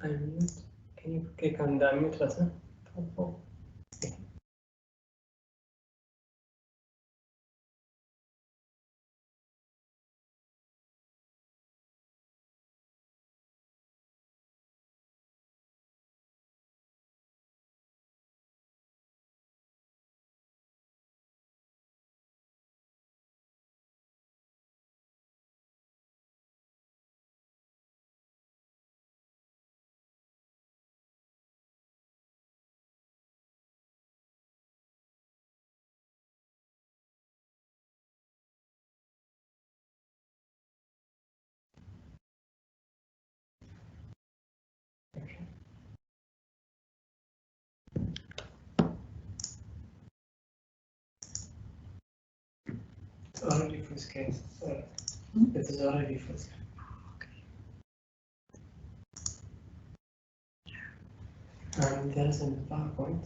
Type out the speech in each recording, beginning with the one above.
Unmute. Can you click on the unmute button? It's already full scale. Sorry. It is already full scale. And there is a PowerPoint.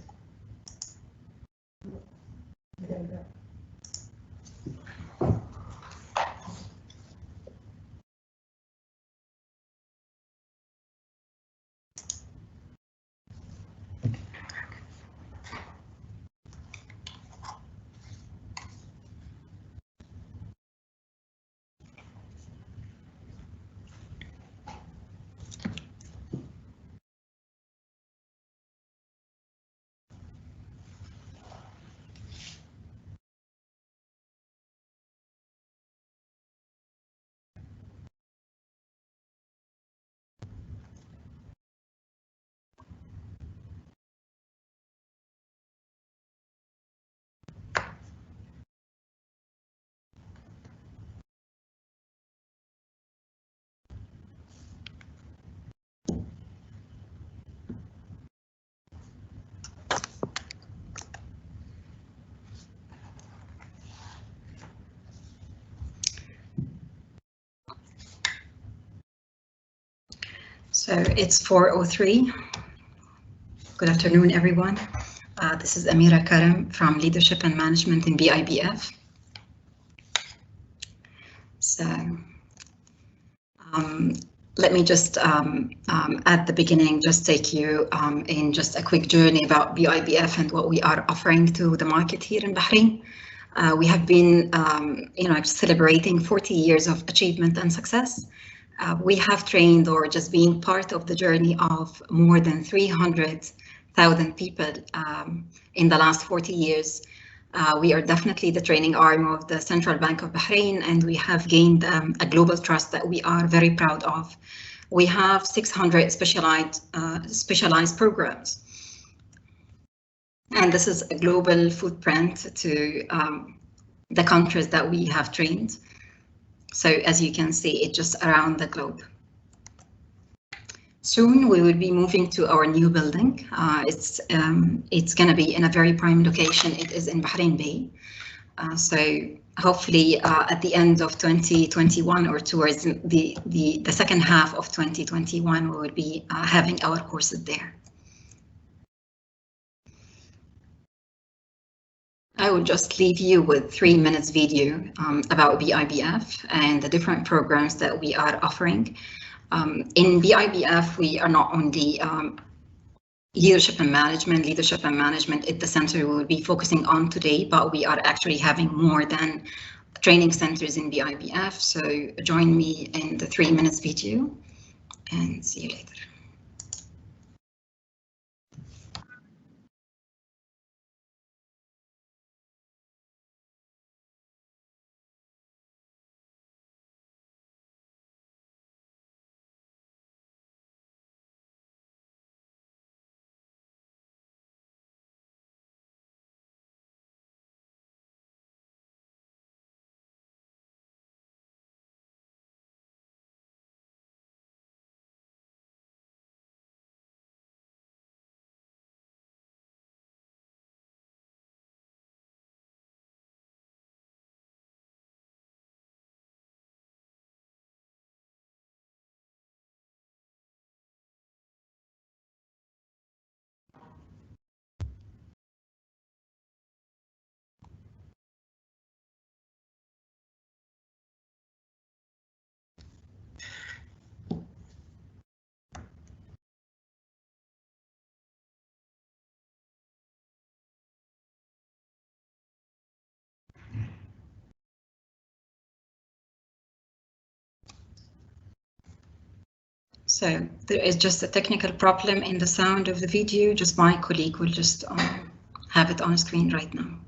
So it's 4:03. Good afternoon, everyone. This is Amira Karam from Leadership and Management in BIBF. So let me just at the beginning just take you in just a quick journey about BIBF and what we are offering to the market here in Bahrain. We have been celebrating 40 years of achievement and success. We have trained or just being part of the journey of more than 300,000 people in the last 40 years. We are definitely the training arm of the Central Bank of Bahrain, and we have gained a global trust that we are very proud of. We have 600 specialized programs. And this is a global footprint to the countries that we have trained. So as you can see, it's just around the globe. Soon we will be moving to our new building. It's going to be in a very prime location. It is in Bahrain Bay. So hopefully at the end of 2021 or towards the second half of 2021, we will be having our courses there. I will just leave you with 3 minutes video about BIBF and the different programs that we are offering. In BIBF, we are not only leadership and management at the center we will be focusing on today, but we are actually having more than training centers in BIBF. So join me in the 3 minutes video and see you later. So there is just a technical problem in the sound of the video. Just my colleague will just have it on screen right now.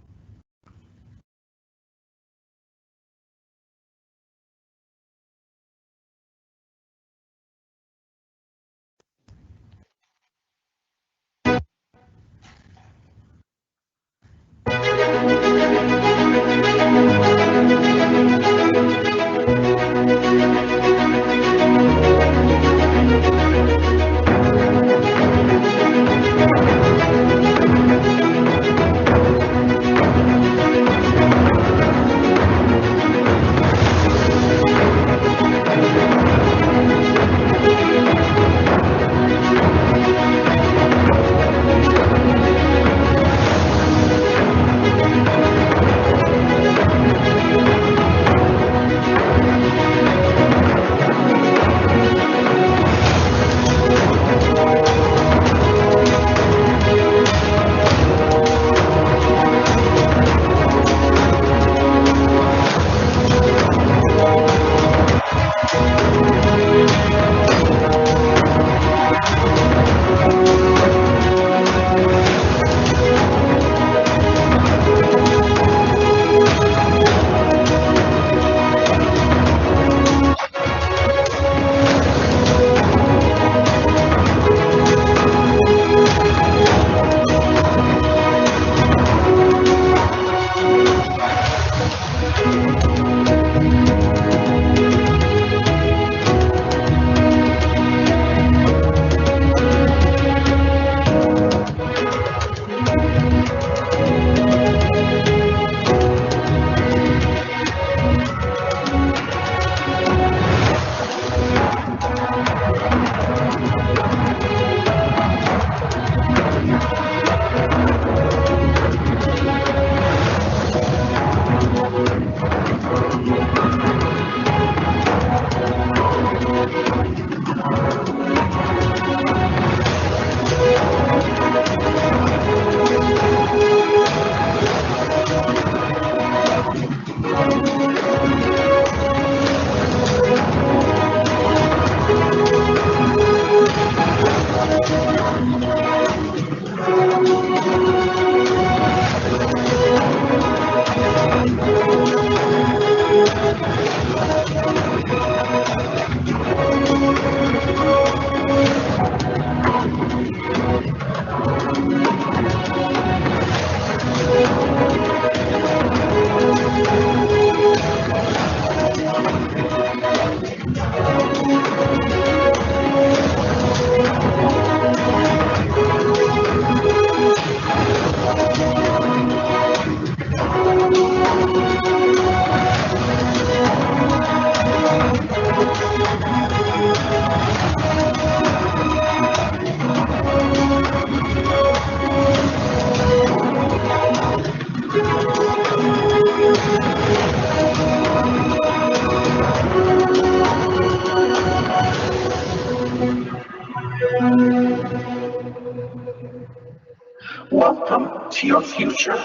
Welcome to your future.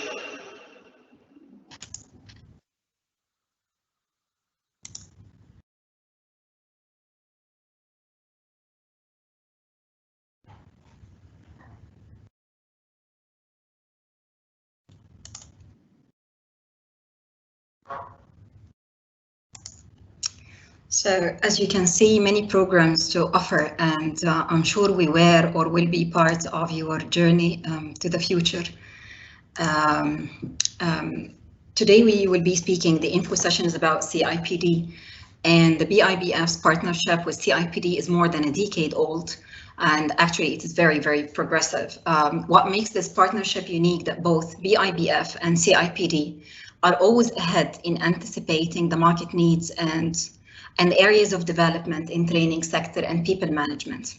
So as you can see, many programs to offer, and I'm sure we were or will be part of your journey to the future. Today we will be speaking, the info session is about CIPD, and the BIBF's partnership with CIPD is more than a decade old, and actually it is very, very progressive. What makes this partnership unique that both BIBF and CIPD are always ahead in anticipating the market needs and areas of development in training sector and people management.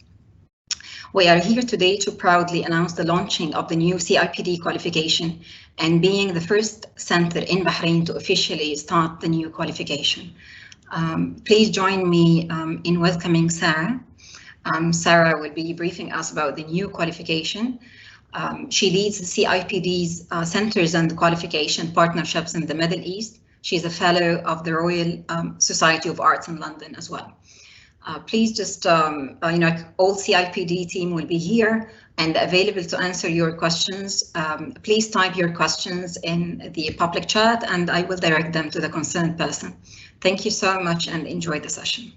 We are here today to proudly announce the launching of the new CIPD qualification and being the first center in Bahrain to officially start the new qualification. Please join me in welcoming Sarah. Sarah will be briefing us about the new qualification. She leads the CIPD's centers and qualification partnerships in the Middle East. She's a fellow of the Royal Society of Arts in London as well. Please just, all CIPD team will be here and available to answer your questions. Please type your questions in the public chat and I will direct them to the concerned person. Thank you so much and enjoy the session.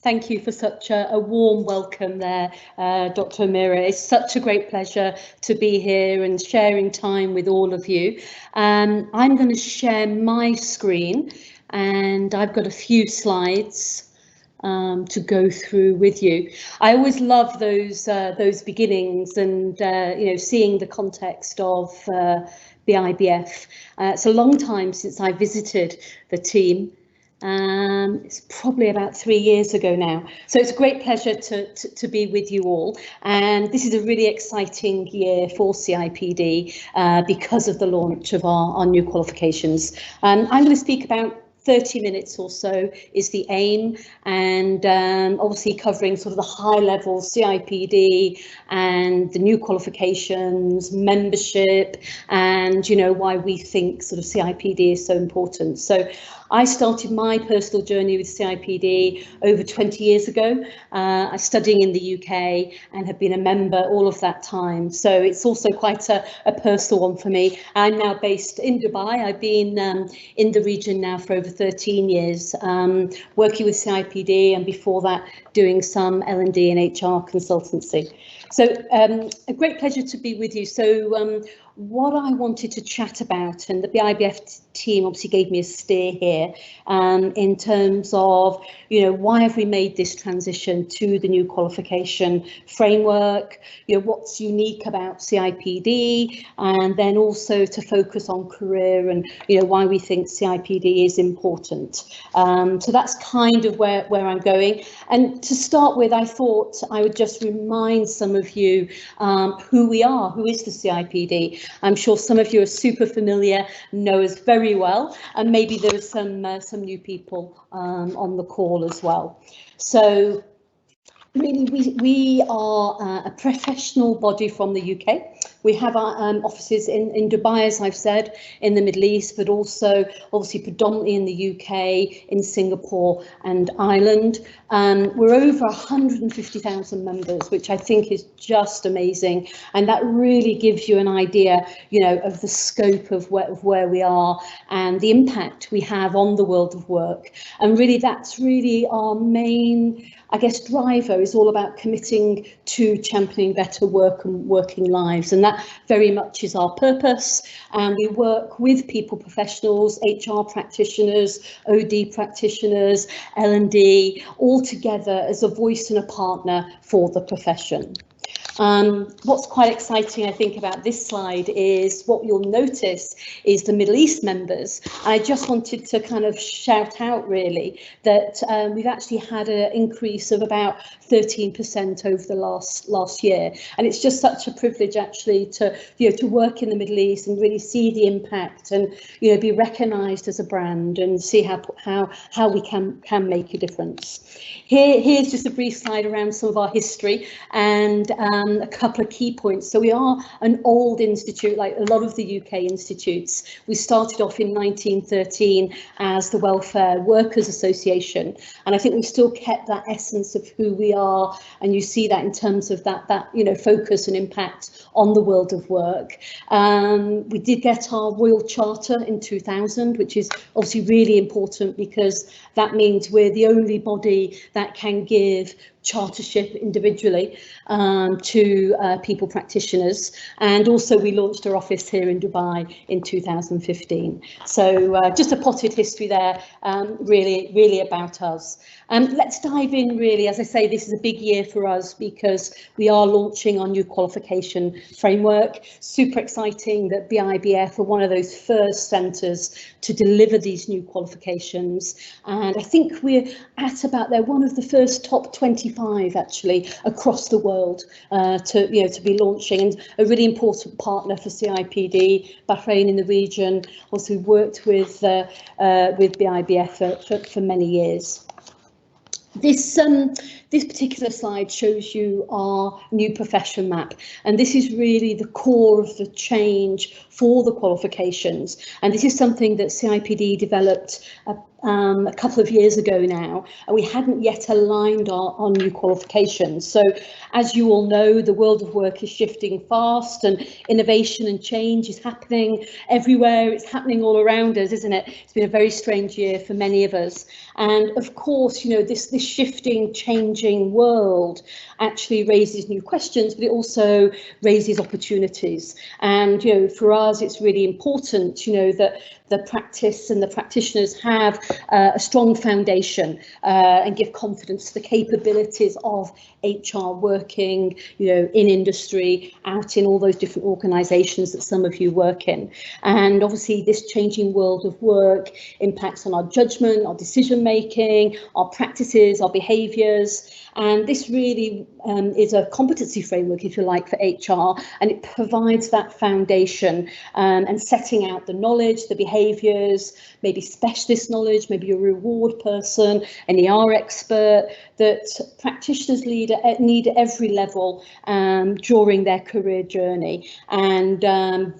Thank you for such a warm welcome there, Dr. Amira. It's such a great pleasure to be here and sharing time with all of you. I'm going to share my screen and I've got a few slides to go through with you. I always love those beginnings and seeing the context of BIBF. It's a long time since I visited the team. It's probably about 3 years ago now. So it's a great pleasure to be with you all. And this is a really exciting year for CIPD because of the launch of our new qualifications. I'm going to speak about 30 minutes or so is the aim, and obviously covering sort of the high level CIPD and the new qualifications, membership, and why we think sort of CIPD is so important. So I started my personal journey with CIPD over 20 years ago. I was studying in the UK and have been a member all of that time. So it's also quite a personal one for me. I'm now based in Dubai. I've been in the region now for over 13 years, working with CIPD, and before that doing some L&D and HR consultancy. So a great pleasure to be with you. So what I wanted to chat about, and the BIBF team obviously gave me a steer here, in terms of, why have we made this transition to the new qualification framework, what's unique about CIPD, and then also to focus on career and, why we think CIPD is important. So that's kind of where I'm going. And to start with, I thought I would just remind some of you who we are, who is the CIPD. I'm sure some of you are super familiar, know us very well, and maybe there are some new people on the call as well. So really, we are a professional body from the UK. We have our offices in Dubai, as I've said, in the Middle East, but also obviously predominantly in the UK, in Singapore and Ireland. We're over 150,000 members, which I think is just amazing. And that really gives you an idea, of the scope of where we are and the impact we have on the world of work. And really, that's really our main, I guess, driver, is all about committing to championing better work and working lives. And that very much is our purpose. And we work with people professionals, HR practitioners, OD practitioners, L&D, all together as a voice and a partner for the profession. What's quite exciting, I think, about this slide is what you'll notice is the Middle East members. I just wanted to kind of shout out really that we've actually had an increase of about 13% over the last year, and it's just such a privilege actually to to work in the Middle East and really see the impact and be recognised as a brand and see how we can make a difference. Here's just a brief slide around some of our history and a couple of key points. So we are an old institute, like a lot of the UK institutes. We started off in 1913 as the Welfare Workers Association, and I think we've still kept that essence of who we are, and you see that in terms of that focus and impact on the world of work. We did get our Royal Charter in 2000, which is obviously really important because that means we're the only body that can give chartership individually to people practitioners, and also we launched our office here in Dubai in 2015. So just a potted history there, really about us. Let's dive in really. As I say, this is a big year for us because we are launching our new qualification framework. Super exciting that BIBF are one of those first centres to deliver these new qualifications, and I think we're at about, they're one of the first top 25 actually across the world to be launching, and a really important partner for CIPD, Bahrain in the region. Also worked with BIBF for many years. This particular slide shows you our new profession map, and this is really the core of the change for the qualifications, and this is something that CIPD developed a couple of years ago now, and we hadn't yet aligned our new qualifications. So as you all know, the world of work is shifting fast, and innovation and change is happening everywhere. It's happening all around us, isn't it? It's been a very strange year for many of us. And of course, you know, this shifting, changing world actually raises new questions, but it also raises opportunities. And, you know, for us, it's really important, you know, that the practice and the practitioners have a strong foundation and give confidence to the capabilities of HR working, you know, in industry, out in all those different organisations that some of you work in. And obviously this changing world of work impacts on our judgment, our decision making, our practices, our behaviours. And this really is a competency framework, if you like, for HR, and it provides that foundation and setting out the knowledge, the behaviours, maybe specialist knowledge, maybe a reward person, an ER expert, that practitioners need at every level during their career journey, and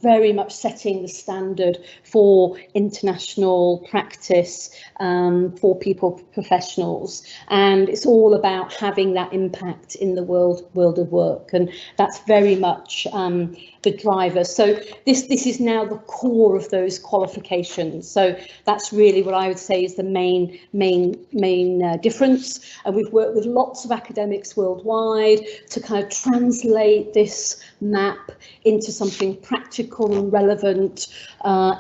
very much setting the standard for international practice for people professionals. And it's all about having that impact in the world of work, and that's very much the driver. So this is now the core of those qualifications. So that's really what I would say is the main difference. And we've worked with lots of academics worldwide to kind of translate this map into something practical and relevant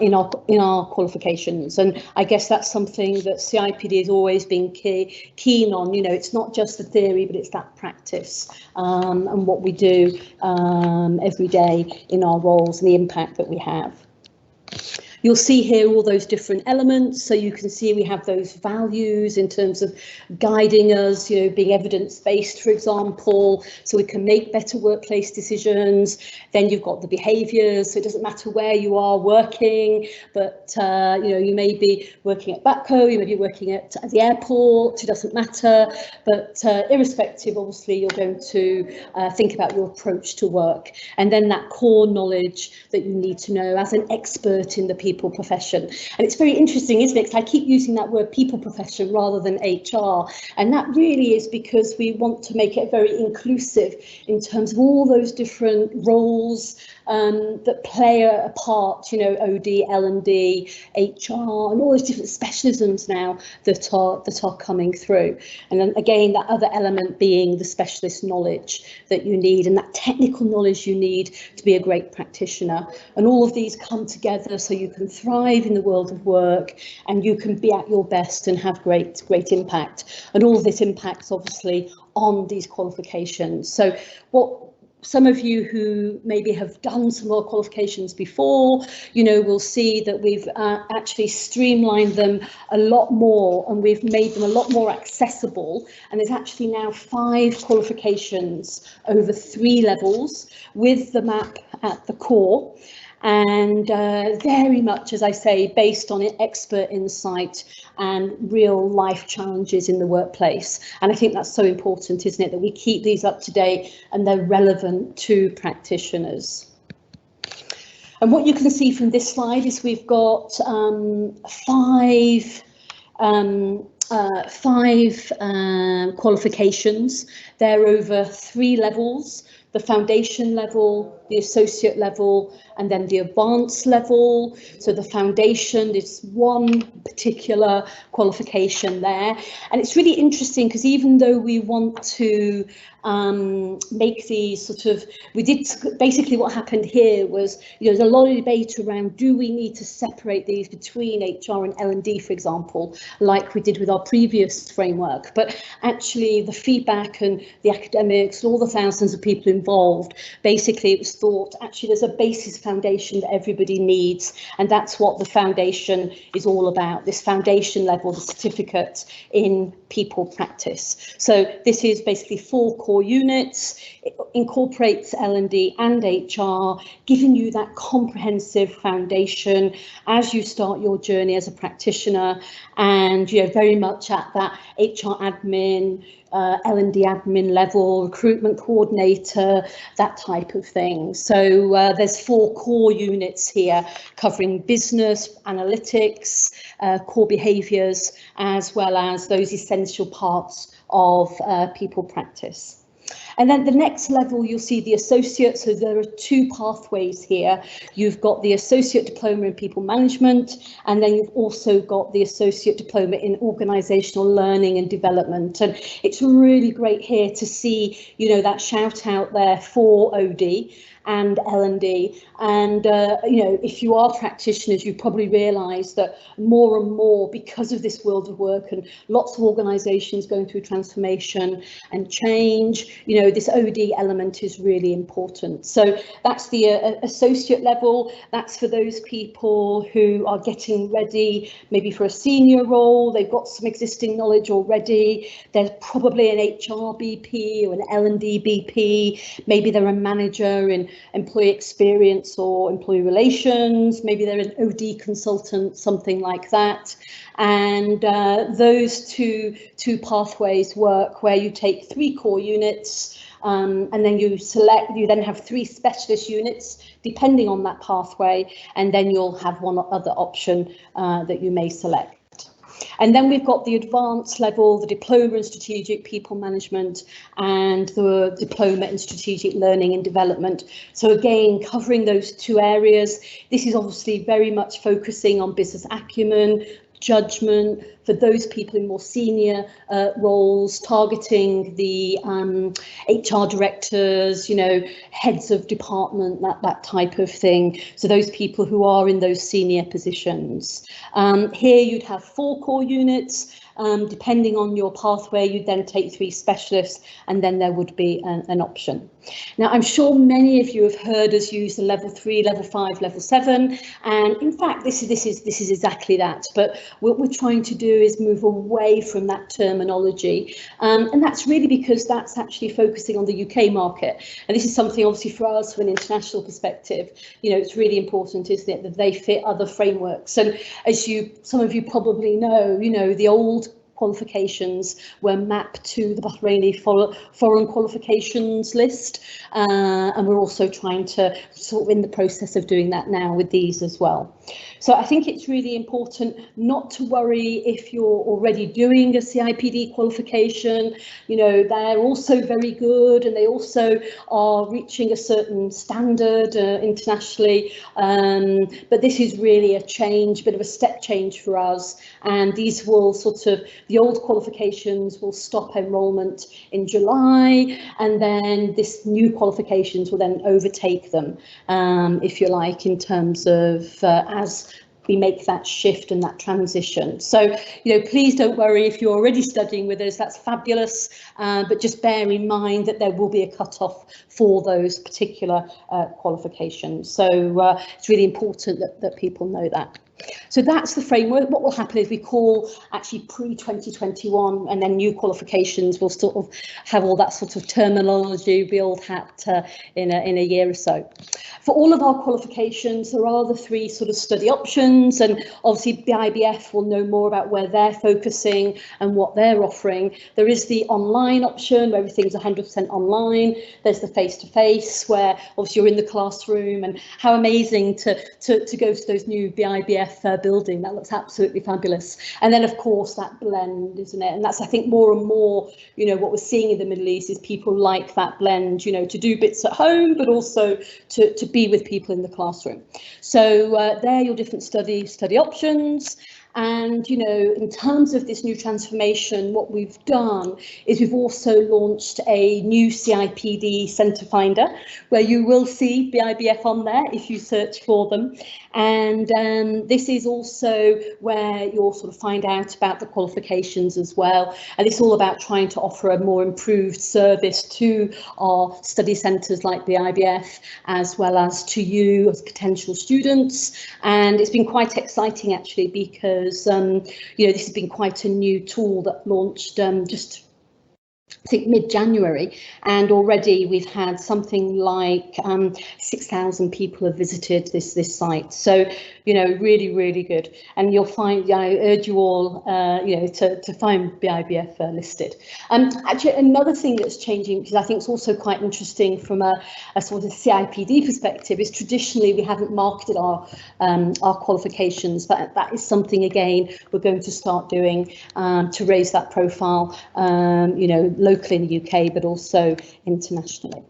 in our qualifications. And I guess that's something that CIPD has always been keen on. You know, it's not just the theory, but it's that practice and what we do every day in our roles and the impact that we have. You'll see here all those different elements, so you can see we have those values in terms of guiding us, you know, being evidence-based, for example, so we can make better workplace decisions. Then you've got the behaviours, so it doesn't matter where you are working, but you know, you may be working at Batco, you may be working at the airport, it doesn't matter, but irrespective, obviously, you're going to think about your approach to work, and then that core knowledge that you need to know as an expert in the people profession. And it's very interesting, isn't it? 'Cause I keep using that word people profession rather than HR, and that really is because we want to make it very inclusive in terms of all those different roles that play a part, you know, OD, L&D, HR, and all those different specialisms now that are coming through. And then again, that other element being the specialist knowledge that you need and that technical knowledge you need to be a great practitioner. And all of these come together so you can thrive in the world of work and you can be at your best and have great impact. And all of this impacts obviously on these qualifications. So what some of you who maybe have done some more qualifications before, you know, will see that we've actually streamlined them a lot more, and we've made them a lot more accessible. And there's actually now 5 qualifications over 3 levels with the map at the core. And very much, as I say, based on expert insight and real life challenges in the workplace. And I think that's so important, isn't it, that we keep these up to date and they're relevant to practitioners. And what you can see from this slide is we've got 5 qualifications. They're over 3 levels: the foundation level, the associate level, and then the advanced level. So the foundation is one particular qualification there. And it's really interesting because even though we want to make these sort of, we did basically what happened here was, you know, there's a lot of debate around, do we need to separate these between HR and L&D, for example, like we did with our previous framework. But actually the feedback and the academics, all the thousands of people involved, basically it was thought actually there's a basis foundation that everybody needs, and that's what the foundation is all about, this foundation level, the certificate in people practice. So this is basically 4 core units. It incorporates L&D and HR, giving you that comprehensive foundation as you start your journey as a practitioner, and you know, very much at that HR admin, L&D admin level, recruitment coordinator, that type of thing. So there's 4 core units here covering business, analytics, core behaviours, as well as those essential parts of people practice. And then the next level, you'll see the associate. So there are 2 pathways here. You've got the associate diploma in people management, and then you've also got the associate diploma in organisational learning and development. And it's really great here to see, you know, that shout out there for OD and L&D. And, you know, if you are practitioners, you probably realise that more and more, because of this world of work and lots of organisations going through transformation and change, you know, this OD element is really important. So that's the associate level. That's for those people who are getting ready, maybe for a senior role. They've got some existing knowledge already. There's probably an HR BP or an L&D BP. Maybe they're a manager in employee experience or employee relations. Maybe they're an OD consultant, something like that. And those two pathways work where you take 3 core units, and then you then have 3 specialist units depending on that pathway, and then you'll have one other option that you may select. And then we've got the advanced level, the diploma in strategic people management and the diploma in strategic learning and development. So again, covering those 2 areas. This is obviously very much focusing on business acumen, judgment for those people in more senior roles, targeting the HR directors, you know, heads of department, that type of thing. So those people who are in those senior positions. Here you'd have 4 core units. Depending on your pathway, you'd then take 3 specialists, and then there would be an option. Now, I'm sure many of you have heard us use the level 3, level 5, level 7, and in fact, this is exactly that. But what we're trying to do is move away from that terminology, and that's really because that's actually focusing on the UK market. And this is something, obviously, for us from an international perspective. You know, it's really important, isn't it, that they fit other frameworks. And as some of you probably know, you know, the old qualifications were mapped to the Bahraini foreign qualifications list, and we're also trying to sort of in the process of doing that now with these as well. So I think it's really important not to worry if you're already doing a CIPD qualification. You know, they're also very good, and they also are reaching a certain standard internationally, but this is really a change, bit of a step change for us, and these will sort of, the old qualifications will stop enrolment in July, and then this new qualifications will then overtake them, if you like, in terms of as we make that shift and that transition. So, you know, please don't worry if you're already studying with us, that's fabulous, but just bear in mind that there will be a cut-off for those particular qualifications. So it's really important that people know that. So that's the framework. What will happen is we call actually pre-2021, and then new qualifications will sort of have all that sort of terminology, be old hat in a year or so. For all of our qualifications, there are the 3 sort of study options, and obviously the IBF will know more about where they're focusing and what they're offering. There is the online option where everything's 100% online. There's the face-to-face where obviously you're in the classroom, and how amazing to go to those new BIBF building. That looks absolutely fabulous. And then of course that blend, isn't it? And that's, I think, more and more, you know, what we're seeing in the Middle East is people like that blend, you know, to do bits at home, but also to be with people in the classroom. So they're your different study options. And, you know, in terms of this new transformation, what we've done is we've also launched a new CIPD Centre Finder, where you will see BIBF on there if you search for them. And this is also where you'll sort of find out about the qualifications as well. And it's all about trying to offer a more improved service to our study centres like the IBF, as well as to you as potential students. And it's been quite exciting, actually, because you know, this has been quite a new tool that launched just I think mid-January, and already we've had something like 6,000 people have visited this site. So, you know, really good. And you'll find, I urge you all, you know, to find BIBF listed. Actually, another thing that's changing, because I think it's also quite interesting from a sort of CIPD perspective, is traditionally we haven't marketed our qualifications, but that is something again we're going to start doing to raise that profile, you know, locally in the UK, but also internationally.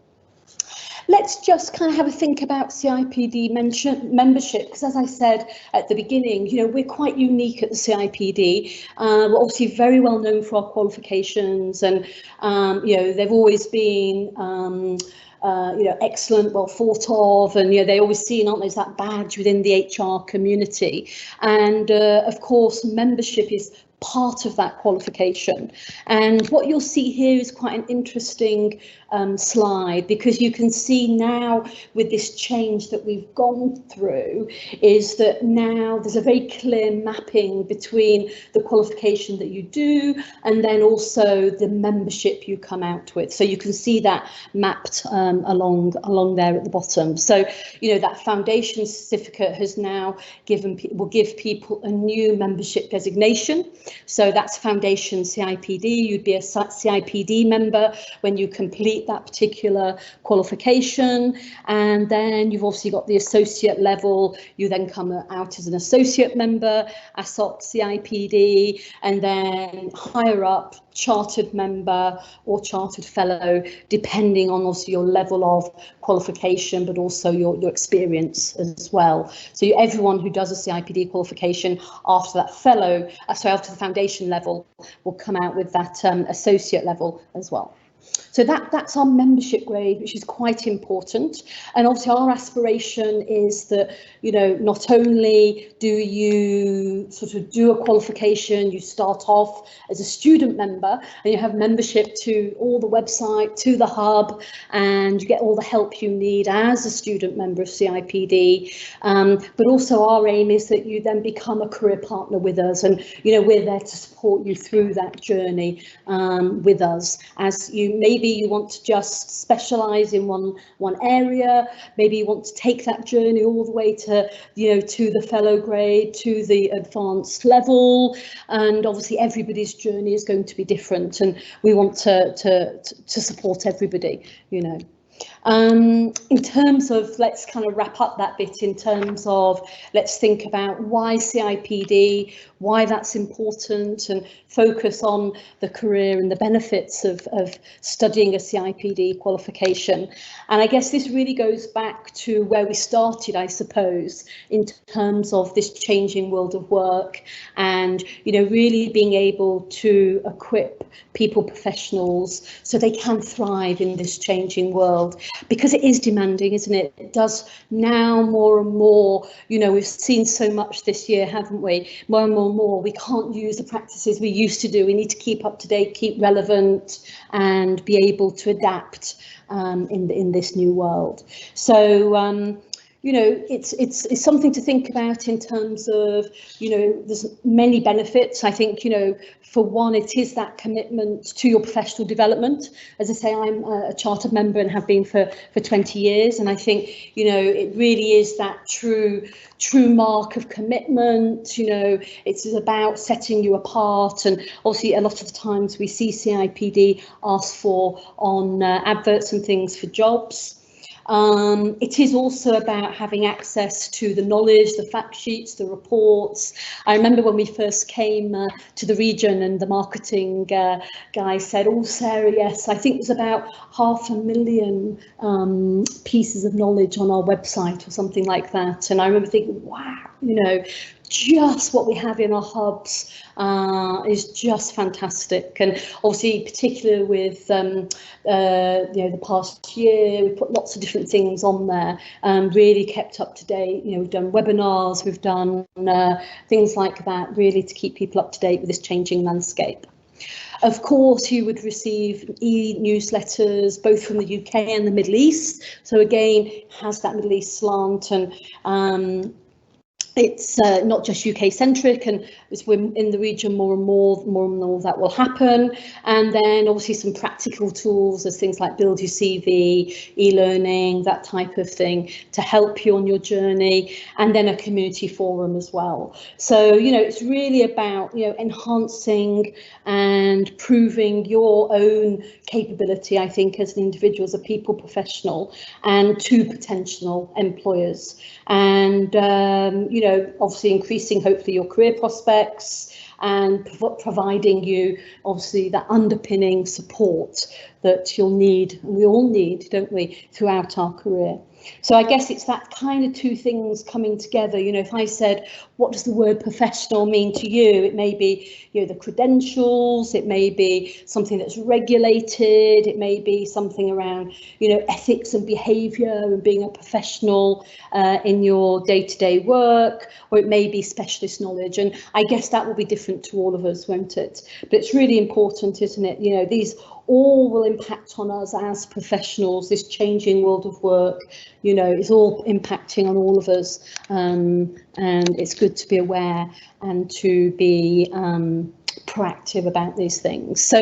Let's just kind of have a think about CIPD membership, because as I said at the beginning, you know, we're quite unique at the CIPD. We're obviously very well known for our qualifications, and you know, they've always been you know, excellent, well thought of, and you know, they always seen, aren't they, as that badge within the HR community. And of course, membership is part of that qualification. And what you'll see here is quite an interesting slide, because you can see now with this change that we've gone through is that now there's a very clear mapping between the qualification that you do and then also the membership you come out with. So you can see that mapped along there at the bottom. So, you know, that foundation certificate has now will give people a new membership designation. So that's Foundation CIPD. You'd be a CIPD member when you complete that particular qualification, and then you've obviously got the associate level. You then come out as an associate member, ASOC CIPD, and then higher up, chartered member or chartered fellow, depending on also your level of qualification, but also your experience as well. So everyone who does a CIPD qualification after that fellow, after the foundation level, will come out with that associate level as well. So that's our membership grade, which is quite important. And obviously our aspiration is that, you know, not only do you sort of do a qualification, you start off as a student member and you have membership to all the website, to the hub, and you get all the help you need as a student member of CIPD. But also our aim is that you then become a career partner with us, and, you know, we're there to support you through that journey with us. As maybe you want to just specialise in one area, maybe you want to take that journey all the way to, you know, to the fellow grade, to the advanced level, and obviously everybody's journey is going to be different, and we want to support everybody, you know. In terms of, let's kind of wrap up that bit in terms of, let's think about why CIPD, why that's important, and focus on the career and the benefits of studying a CIPD qualification. And I guess this really goes back to where we started, I suppose, in terms of this changing world of work, and, you know, really being able to equip people, professionals, so they can thrive in this changing world, because it is demanding, isn't it? It does now more and more. You know, we've seen so much this year, haven't we? More and more, we can't use the practices we used to do. We need to keep up to date, keep relevant, and be able to adapt in this new world. So you know, it's something to think about in terms of, you know, there's many benefits. I think, you know, for one, it is that commitment to your professional development. As I say, I'm a chartered member and have been for 20 years. And I think, you know, it really is that true mark of commitment. You know, it's about setting you apart. And obviously, a lot of the times we see CIPD asked for on adverts and things for jobs. It is also about having access to the knowledge, the fact sheets, the reports. I remember when we first came to the region and the marketing guy said, "Oh, Sarah, yes, I think there's about 500,000 pieces of knowledge on our website," or something like that. And I remember thinking, wow, you know, just what we have in our hubs is just fantastic. And obviously, particularly with you know, the past year, we put lots of different things on there, really kept up to date. You know, we've done webinars, we've done things like that, really to keep people up to date with this changing landscape. Of course, you would receive e-newsletters, both from the UK and the Middle East. So again, has that Middle East slant, and it's not just UK centric, and as we're in the region more and more that will happen. And then obviously some practical tools as things like build your CV, e-learning, that type of thing to help you on your journey, and then a community forum as well. So, you know, it's really about, you know, enhancing and proving your own capability, I think, as an individual, as a people professional, and to potential employers. And, you know, obviously increasing hopefully your career prospects and providing you obviously that underpinning support that you'll need, and we all need, don't we, throughout our career. So I guess it's that kind of two things coming together. You know, if I said, what does the word professional mean to you? It may be, you know, the credentials, it may be something that's regulated, it may be something around, you know, ethics and behaviour and being a professional in your day-to-day work, or it may be specialist knowledge. And I guess that will be different to all of us, won't it? But it's really important, isn't it? You know, these all will impact on us as professionals. This changing world of work, you know, is all impacting on all of us, and it's good to be aware and to be proactive about these things. So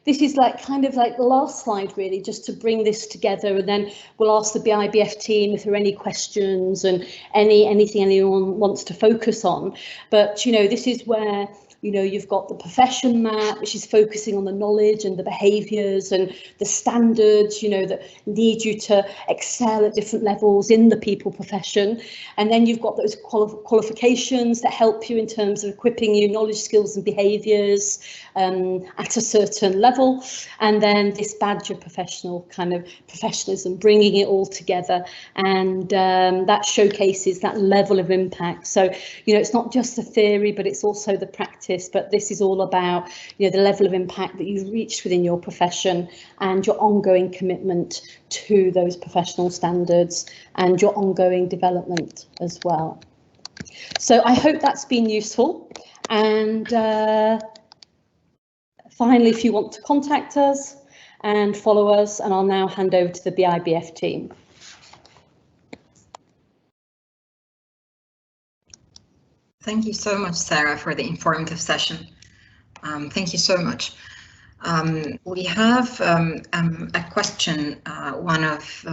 this is like kind of like the last slide, really, just to bring this together, and then we'll ask the BIBF team if there are any questions and anything anyone wants to focus on. But, you know, this is where, you know, you've got the profession map, which is focusing on the knowledge and the behaviours and the standards, you know, that need you to excel at different levels in the people profession. And then you've got those qualifications that help you in terms of equipping you knowledge, skills and behaviours at a certain level. And then this badge of professional kind of professionalism, bringing it all together. And that showcases that level of impact. So, you know, it's not just the theory, but it's also the practice. But this is all about, you know, the level of impact that you've reached within your profession and your ongoing commitment to those professional standards and your ongoing development as well. So I hope that's been useful. And finally, if you want to contact us and follow us, and I'll now hand over to the BIBF team. Thank you so much, Sarah, for the informative session. Thank you so much. We have a question. One of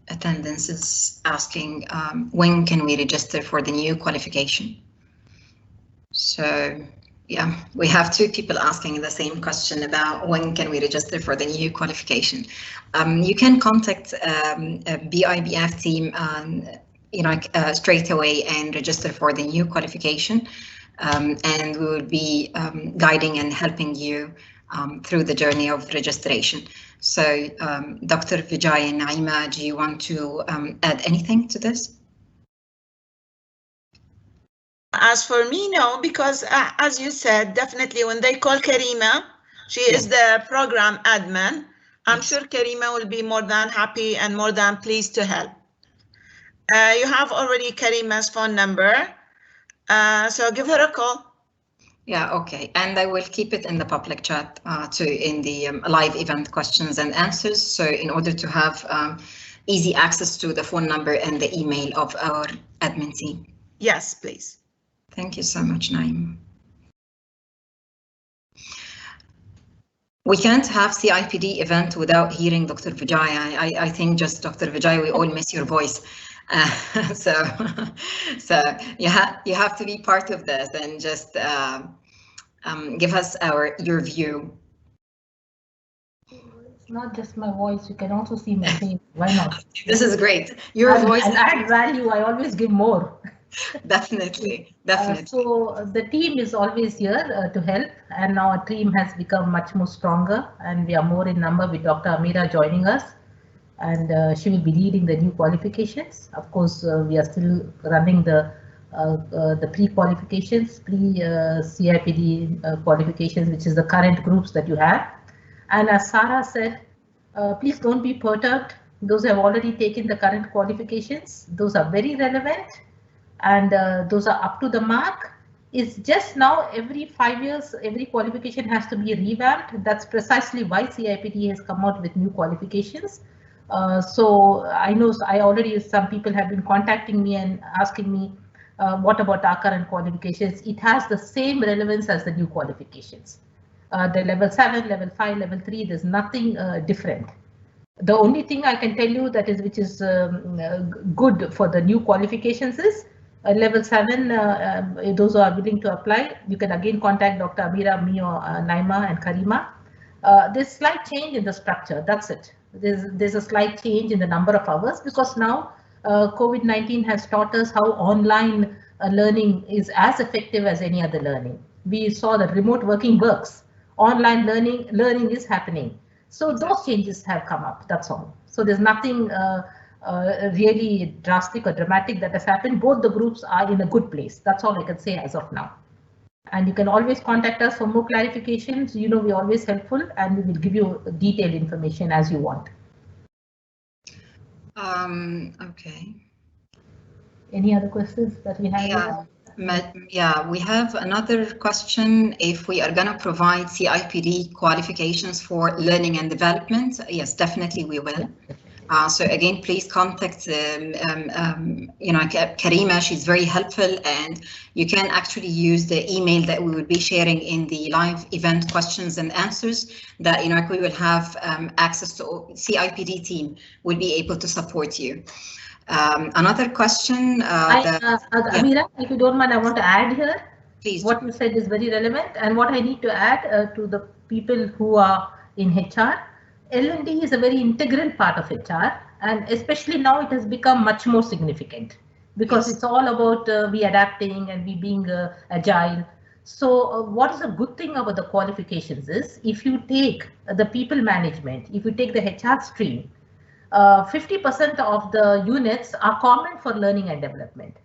attendants is asking, when can we register for the new qualification? So yeah, we have two people asking the same question about when can we register for the new qualification. You can contact a BIBF team straight away and register for the new qualification, and we will be guiding and helping you through the journey of registration. So Dr. Vijay and Naima, do you want to add anything to this? As for me, no, because as you said, definitely when they call Karima, she is the program admin. I'm sure Karima will be more than happy and more than pleased to help. You have already Karima's phone number, so give her a call. Yeah, okay, and I will keep it in the public chat too, in the live event questions and answers. So in order to have easy access to the phone number and the email of our admin team. Yes, please. Thank you so much, Naim. We can't have CIPD event without hearing Dr. Vijay. I think just Dr. Vijay, we all miss your voice. So you have to be part of this and just give us your view. It's not just my voice, you can also see my face. Why not? This is great. Your voice. I'll add value, I always give more. Definitely, definitely. So the team is always here to help, and our team has become much more stronger, and we are more in number with Dr. Amira joining us, and she will be leading the new qualifications. Of course, we are still running the pre-qualifications, pre-CIPD qualifications, which is the current groups that you have. And as Sarah said, please don't be perturbed. Those who have already taken the current qualifications, those are very relevant. And those are up to the mark. It's just now every 5 years, every qualification has to be revamped. That's precisely why CIPD has come out with new qualifications. So I know I already, some people have been contacting me and asking me, what about our current qualifications? It has the same relevance as the new qualifications. The level 7, level 5, level 3, there's nothing different. The only thing I can tell you that is which is good for the new qualifications is level 7, those who are willing to apply, you can again contact Dr. Amira, me, or Naima and Karima. There's slight change in the structure, that's it. There's a slight change in the number of hours because now COVID-19 has taught us how online learning is as effective as any other learning. We saw that remote working works. Online learning is happening. So those changes have come up, that's all. So there's nothing really drastic or dramatic that has happened. Both the groups are in a good place. That's all I can say as of now. And you can always contact us for more clarifications. You know, we're always helpful and we will give you detailed information as you want. Okay. Any other questions that we have? Yeah, we have another question. If we are going to provide CIPD qualifications for learning and development, yes, definitely we will. So again, please contact Karima. She's very helpful, and you can actually use the email that we will be sharing in the live event questions and answers. That we will have access to. CIPD team will be able to support you. Another question. Amira, if you don't mind, I want to add here. Please. What you said is very relevant, and what I need to add to the people who are in HR. L&D is a very integral part of HR, and especially now it has become much more significant because it's all about we adapting and we being agile. So what is a good thing about the qualifications is if you take the people management, if you take the HR stream, 50% of the units are common for learning and development.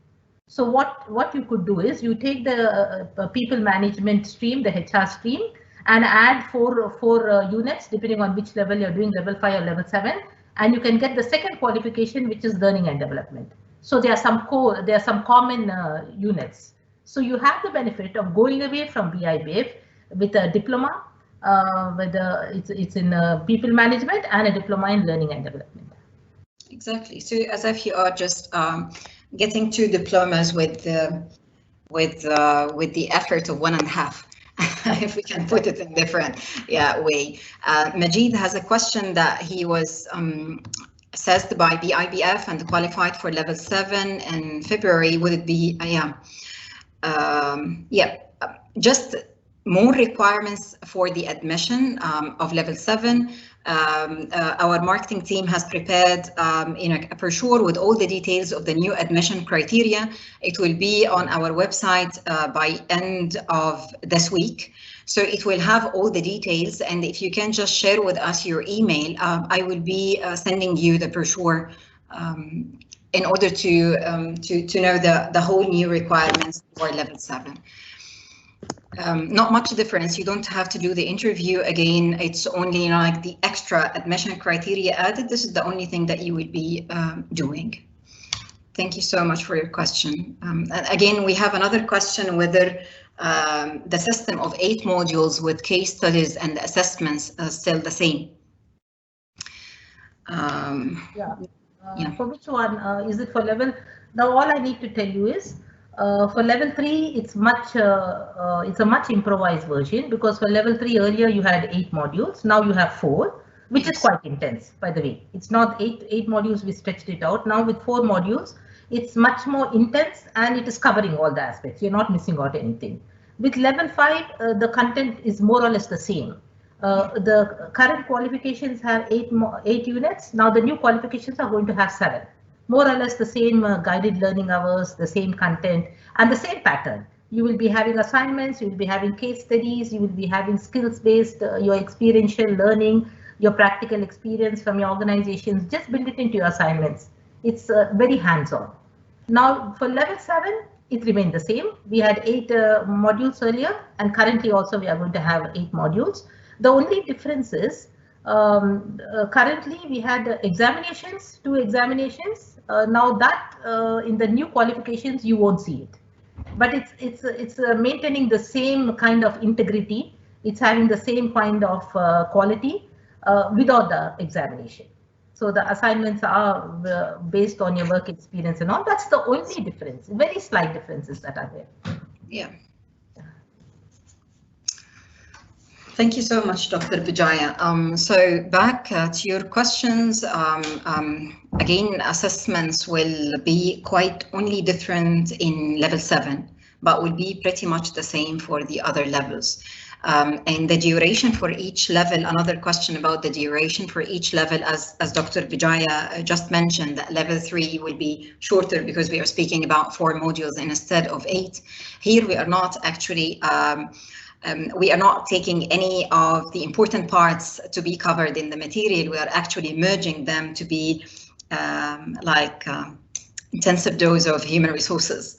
So what you could do is you take the people management stream, the HR stream, and add four units depending on which level you're doing, level 5 or level 7, and you can get the second qualification, which is learning and development. So there are some common units. So you have the benefit of going away from BIBF with a diploma, whether it's in people management and a diploma in learning and development. Exactly. So as if you are just getting 2 diplomas with the effort of 1.5. If we can put it in different way. Majid has a question that he was assessed by BIBF and qualified for level 7 in February. Would it be just more requirements for the admission of level 7? Our marketing team has prepared a brochure with all the details of the new admission criteria. It will be on our website by end of this week. So it will have all the details, and if you can just share with us your email, I will be sending you the brochure in order to know the whole new requirements for level 7. Not much difference. You don't have to do the interview again. It's only like the extra admission criteria added. This is the only thing that you would be doing. Thank you so much for your question. And again, we have another question whether the system of 8 modules with case studies and assessments are still the same. For which one is it for level? Now all I need to tell you is for level 3, it's a much improvised version, because for level 3 earlier you had 8 modules, now you have 4, which is quite intense, by the way. It's not 8 modules, we stretched it out. Now with 4 modules, it's much more intense and it is covering all the aspects. You're not missing out anything. With level 5, the content is more or less the same. The current qualifications have 8 units. Now the new qualifications are going to have 7. More or less the same guided learning hours, the same content and the same pattern. You will be having assignments, you will be having case studies, you will be having skills-based, your experiential learning, your practical experience from your organizations. Just build it into your assignments. It's very hands-on. Now for level 7, it remained the same. We had 8 modules earlier, and currently also we are going to have 8 modules. The only difference is currently we had examinations, 2 examinations. Now that in the new qualifications you won't see it, but it's maintaining the same kind of integrity. It's having the same kind of quality without the examination. So the assignments are based on your work experience and all. That's the only difference. Very slight differences that are there. Yeah. Thank you so much, Dr. Vijaya. So back to your questions, again, assessments will be quite only different in level 7, but will be pretty much the same for the other levels. And the duration for each level, another question about the duration for each level, as Dr. Vijaya just mentioned, that level 3 will be shorter because we are speaking about 4 modules instead of 8. Here we are not actually we are not taking any of the important parts to be covered in the material. We are actually merging them to be intensive dose of human resources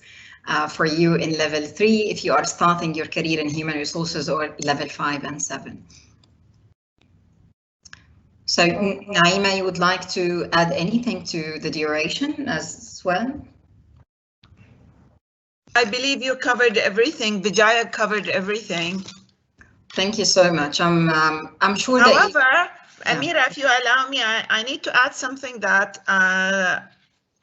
for you in level 3 if you are starting your career in human resources, or level 5 and 7. So Naima, you would like to add anything to the duration as well? I believe you covered everything. Vijaya covered everything. Thank you so much. I'm sure. However, Amira, if you allow me, I need to add something that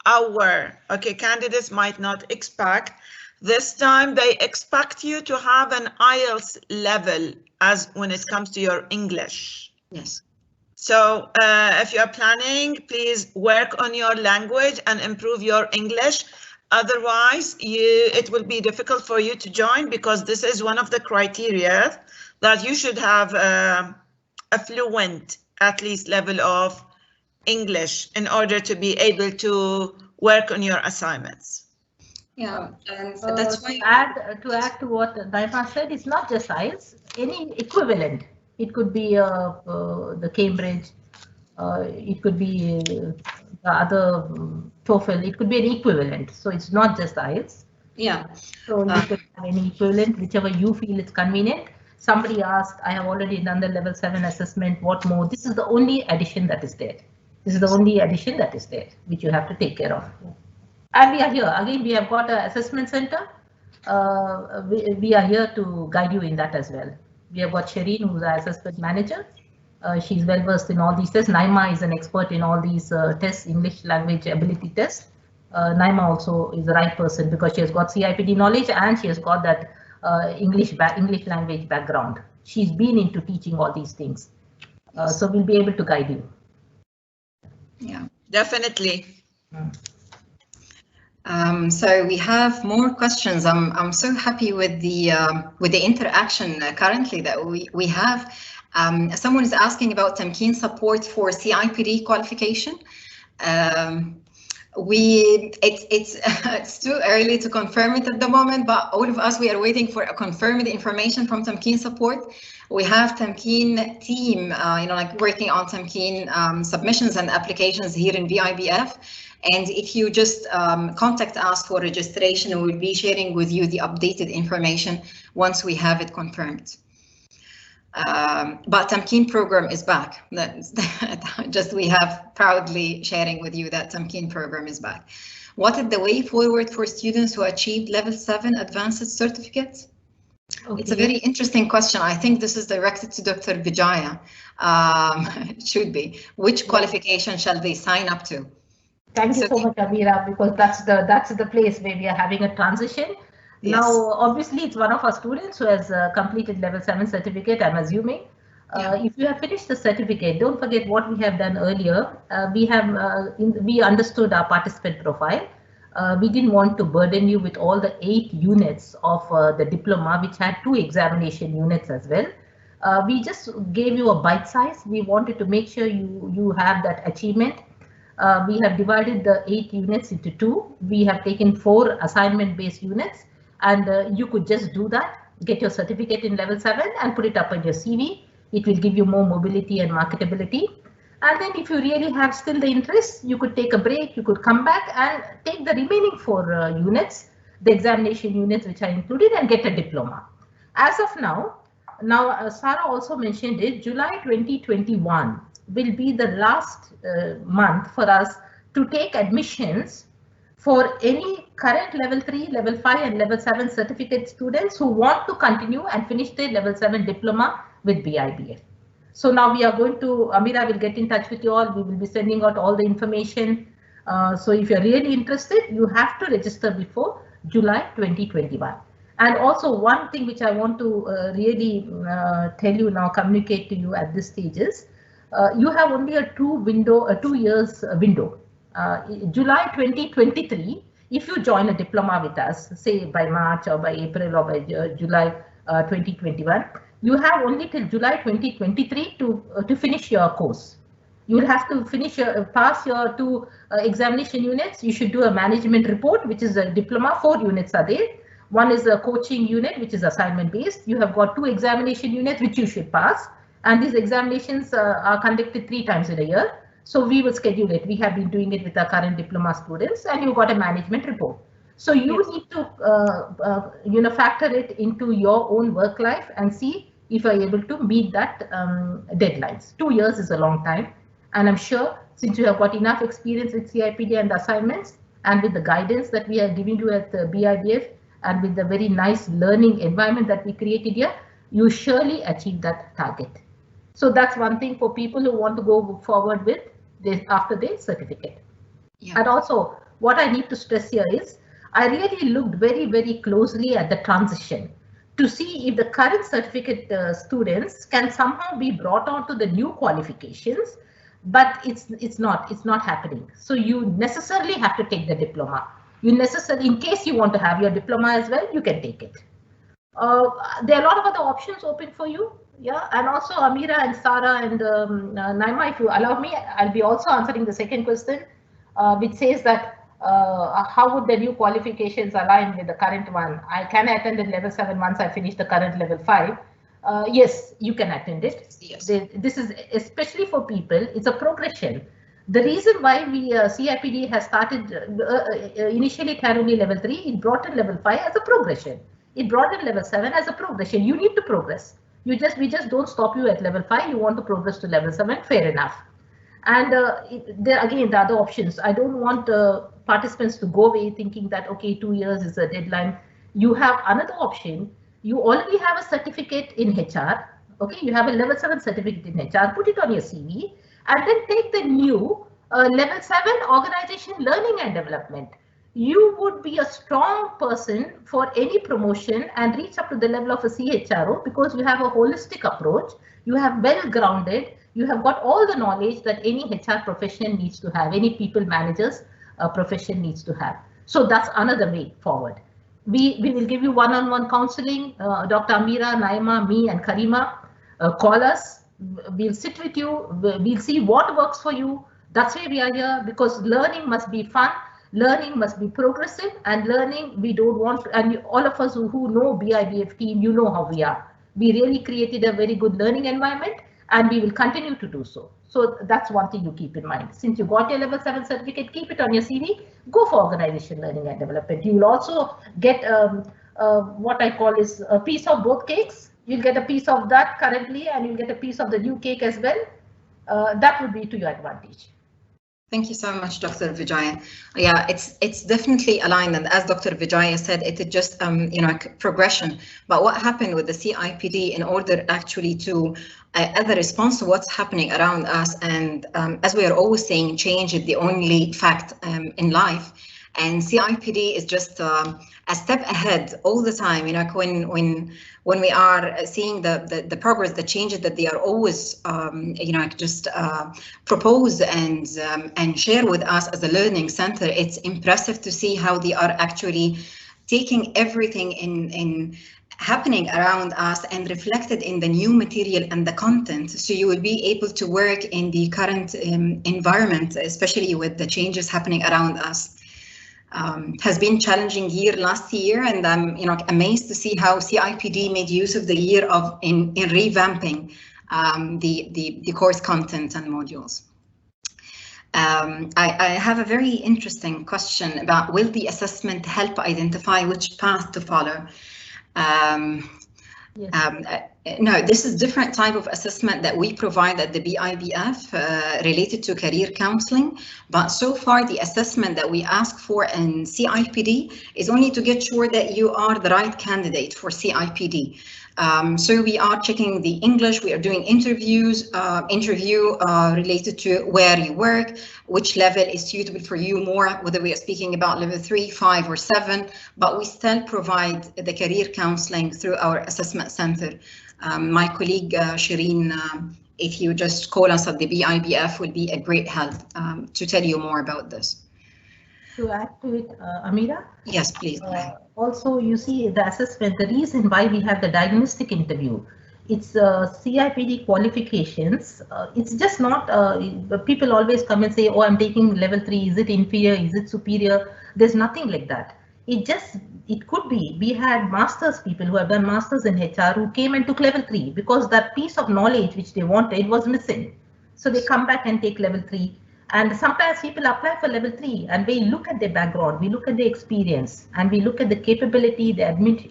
our candidates might not expect. This time they expect you to have an IELTS level as when it comes to your English. Yes. So if you are planning, please work on your language and improve your English. Otherwise, it will be difficult for you to join, because this is one of the criteria that you should have a fluent, at least, level of English in order to be able to work on your assignments. Yeah, and that's why to add to what Naima said, it's not just IELTS, any equivalent. It could be the Cambridge, it could be the other TOEFL, it could be an equivalent. So it's not just IELTS. Yeah. So you could have any equivalent, whichever you feel is convenient. Somebody asked, I have already done the level 7 assessment, what more? This is the only addition that is there. This is the only addition that is there, which you have to take care of. And we are here. Again, we have got an assessment center. We are here to guide you in that as well. We have got Shireen, who's our assessment manager. She's well versed in all these tests. Naima is an expert in all these tests, English language ability tests. Naima also is the right person because she has got CIPD knowledge and she has got that English language background. She's been into teaching all these things. So we'll be able to guide you. Yeah, definitely. So we have more questions. I'm so happy with the interaction currently that we have. Someone is asking about Tamkeen support for CIPD qualification. It's too early to confirm it at the moment, but all of us, we are waiting for a confirmed information from Tamkeen support. We have Tamkeen team, working on Tamkeen submissions and applications here in VIBF. And if you just contact us for registration, we will be sharing with you the updated information once we have it confirmed. But Tamkeen program is back. We have proudly sharing with you that Tamkeen program is back. What is the way forward for students who achieved level 7 advanced certificate? Okay. It's a very interesting question. I think this is directed to Dr. Vijaya. It should be. Which qualification shall they sign up to? Thank you so much, Amira, because that's the place where we are having a transition. Yes. Now, obviously, it's one of our students who has completed level 7 certificate, I'm assuming. If you have finished the certificate, don't forget what we have done earlier. We understood our participant profile. We didn't want to burden you with all the 8 units of the diploma, which had 2 examination units as well. We just gave you a bite size. We wanted to make sure you have that achievement. We have divided the 8 units into 2. We have taken 4 assignment-based units, and you could just do that, get your certificate in level 7 and put it up on your CV. It will give you more mobility and marketability. And then if you really have still the interest, you could take a break, you could come back and take the remaining 4 units, the examination units which are included, and get a diploma. As of now, Sarah also mentioned it, July 2021 will be the last month for us to take admissions for any current level 3, level 5 and level 7 certificate students who want to continue and finish their level 7 diploma with BIBF. So now we are going to, Amira will get in touch with you all. We will be sending out all the information. So if you're really interested, you have to register before July 2021. And also one thing which I want to really tell you now, communicate to you at this stage is, you have only a 2 years window. July 2023, if you join a diploma with us, say by March or by April or by July 2021, you have only till July 2023 to finish your course. You will have to finish pass your 2 examination units. You should do a management report, which is a diploma. 4 units are there. One is a coaching unit, which is assignment based. You have got 2 examination units, which you should pass. And these examinations are conducted 3 times in a year. So we will schedule it. We have been doing it with our current diploma students, and you got a management report. So you need to factor it into your own work life and see if you're able to meet that deadlines. 2 years is a long time. And I'm sure since you have got enough experience with CIPD and assignments, and with the guidance that we are giving you at the BIBF, and with the very nice learning environment that we created here, you surely achieve that target. So that's one thing for people who want to go forward with this after their certificate. Yeah. And also what I need to stress here is, I really looked very, very closely at the transition to see if the current certificate students can somehow be brought on to the new qualifications, but it's not happening. So you necessarily have to take the diploma. You necessarily, in case you want to have your diploma as well, you can take it. There are a lot of other options open for you. Yeah, and also Amira and Sarah and Naima, if you allow me, I'll be also answering the second question, which says that how would the new qualifications align with the current one? I can attend at level 7 once I finish the current level 5. Yes, you can attend it. Yes. This is especially for people, it's a progression. The reason why we CIPD has started initially it had only level 3, it brought in level 5 as a progression. It brought in level 7 as a progression. You need to progress. We just don't stop you at level 5. You want to progress to level 7, fair enough. And there again, the other options. I don't want participants to go away thinking that, okay, 2 years is a deadline. You have another option. You already have a certificate in HR. Okay, you have a level 7 certificate in HR. Put it on your CV and then take the new level 7 organization learning and development. You would be a strong person for any promotion and reach up to the level of a CHRO because you have a holistic approach. You have well-grounded. You have got all the knowledge that any HR profession needs to have, any people managers profession needs to have. So that's another way forward. We will give you one-on-one counseling. Dr. Amira, Naima, me and Karima, call us. We'll sit with you. We'll see what works for you. That's why we are here, because learning must be fun. Learning must be progressive, and learning we don't want to, and all of us who know BIBF team, you know how we are. We really created a very good learning environment, and we will continue to do so. So that's one thing you keep in mind. Since you got your level 7 certificate, keep it on your CV, go for organization learning and development. You will also get what I call is a piece of both cakes. You'll get a piece of that currently, and you'll get a piece of the new cake as well. That would be to your advantage. Thank you so much, Dr. Vijaya. Yeah, it's definitely aligned, and as Dr. Vijaya said, it is just progression. But what happened with the CIPD in order actually to as a response to what's happening around us, and as we are always saying, change is the only fact in life, and CIPD is just a step ahead all the time. You know, when we are seeing the progress, the changes that they are always just propose and share with us as a learning center. It's impressive to see how they are actually taking everything in happening around us and reflected in the new material and the content, so you will be able to work in the current environment, especially with the changes happening around us. Has been challenging year last year, and I'm amazed to see how CIPD made use of the year in revamping the course content and modules. I have a very interesting question about, will the assessment help identify which path to follow? Yes. No, this is different type of assessment that we provide at the BIBF related to career counseling. But so far, the assessment that we ask for in CIPD is only to get sure that you are the right candidate for CIPD. So we are checking the English, we are doing interviews, related to where you work, which level is suitable for you more, whether we are speaking about level 3, 5 or 7, but we still provide the career counseling through our assessment center. My colleague Shireen, if you just call us at the BIBF, will be a great help to tell you more about this. To add to it, Amira? Yes, please. Also, you see the assessment, the reason why we have the diagnostic interview, it's CIPD qualifications. It's just not, people always come and say, oh, I'm taking level 3, is it inferior, is it superior? There's nothing like that. It could be, we had masters people who have done masters in HR who came and took level 3 because that piece of knowledge which they wanted was missing. So they come back and take level 3. And sometimes people apply for level 3 and we look at their background, we look at their experience, and we look at the capability, the